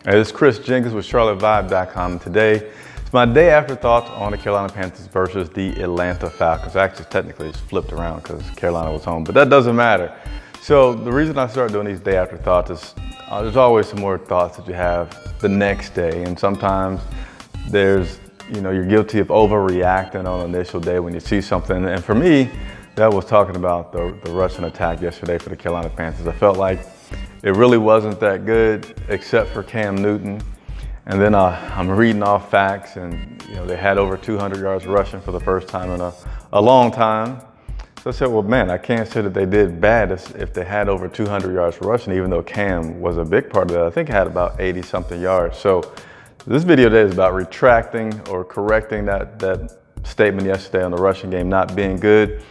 Hey, this is Chris Jenkins with CharlotteVibe.com. Today, it's my day after thoughts on the Carolina Panthers versus the Atlanta Falcons. Actually, technically, it's flipped around because Carolina was home, but that doesn't matter. So the reason I started doing these day after thoughts is there's always some more thoughts that you have the next day, and sometimes you're guilty of overreacting on the initial day when you see something. And for me, that was talking about the Russian attack yesterday for the Carolina Panthers. I felt like it really wasn't that good except for Cam Newton. And then I'm reading off facts, and they had over 200 yards rushing for the first time in a long time. So I said, well, man, I can't say that they did bad if they had over 200 yards rushing, even though Cam was a big part of that. I think he had about 80-something yards. So this video today is about retracting or correcting that statement yesterday on the rushing game not being good,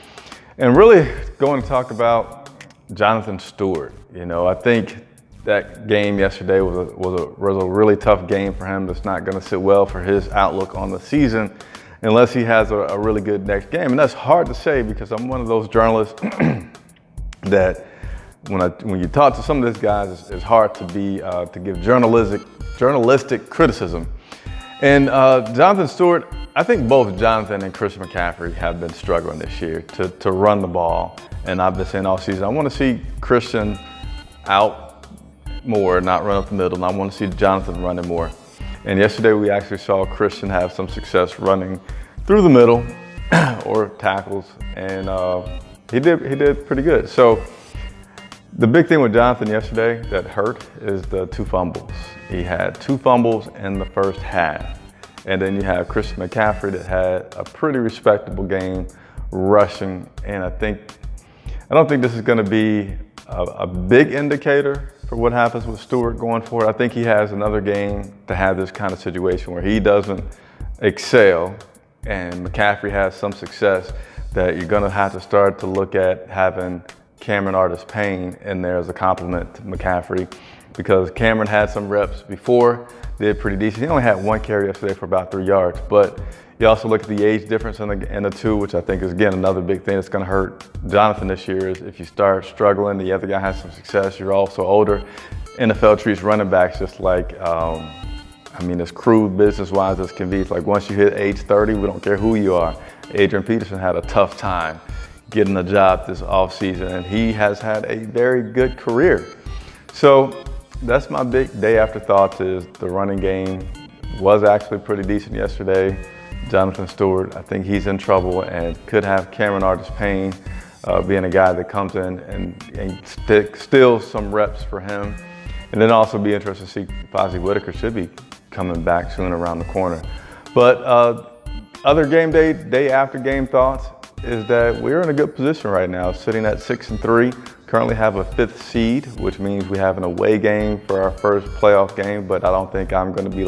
and really going to talk about Jonathan Stewart. I think that game yesterday was a really tough game for him. That's not going to sit well for his outlook on the season unless he has a really good next game. And that's hard to say because I'm one of those journalists that when you talk to some of these guys, it's hard to give journalistic criticism. And Jonathan Stewart, I think both Jonathan and Christian McCaffrey have been struggling this year to run the ball. And I've been saying all season, I want to see Christian out more, not run up the middle, and I want to see Jonathan running more. And yesterday we actually saw Christian have some success running through the middle or tackles, and he did pretty good. So the big thing with Jonathan yesterday that hurt is the 2 fumbles. He had 2 fumbles in the first half. And then you have Christian McCaffrey that had a pretty respectable game rushing. And I don't think this is going to be a big indicator for what happens with Stewart going forward. I think he has another game to have this kind of situation where he doesn't excel and McCaffrey has some success, that you're going to have to start to look at having Cameron Artis-Payne in there as a compliment to McCaffrey, because Cameron had some reps before, did pretty decent. He only had 1 carry yesterday for about 3 yards, but you also look at the age difference in the two, which I think is, again, another big thing that's going to hurt Jonathan this year. Is if you start struggling, the other guy has some success, you're also older. NFL treats running backs just like, as crude business-wise as can be. It's like once you hit age 30, we don't care who you are. Adrian Peterson had a tough time getting a job this offseason, and he has had a very good career. So that's my big day after thoughts, is the running game was actually pretty decent yesterday. Jonathan Stewart, I think he's in trouble and could have Cameron Artis-Payne being a guy that comes in and steals some reps for him. And then also be interested to see Fozzie Whitaker should be coming back soon around the corner. But other game day after game thoughts is that we're in a good position right now, sitting at 6-3. Currently have a 5th seed, which means we have an away game for our first playoff game, but I don't think I'm going to be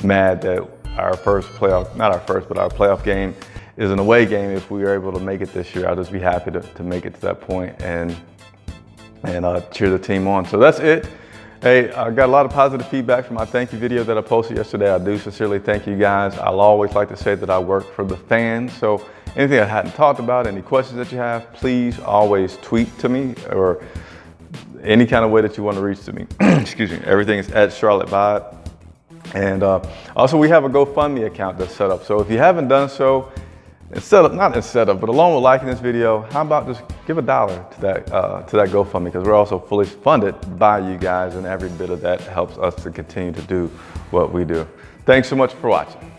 mad that our playoff game is an away game if we are able to make it this year. I'll just be happy to make it to that point and cheer the team on. So that's it. Hey, I got a lot of positive feedback from my thank you video that I posted yesterday. I do sincerely thank you guys. I'll always like to say that I work for the fans. So anything I hadn't talked about, any questions that you have, please always tweet to me, or any kind of way that you want to reach to me. Excuse me. Everything is at Charlotte Vibe. And also we have a GoFundMe account that's set up. So if you haven't done so, but along with liking this video, how about just give $1 to that GoFundMe, because we're also fully funded by you guys, and every bit of that helps us to continue to do what we do. Thanks so much for watching.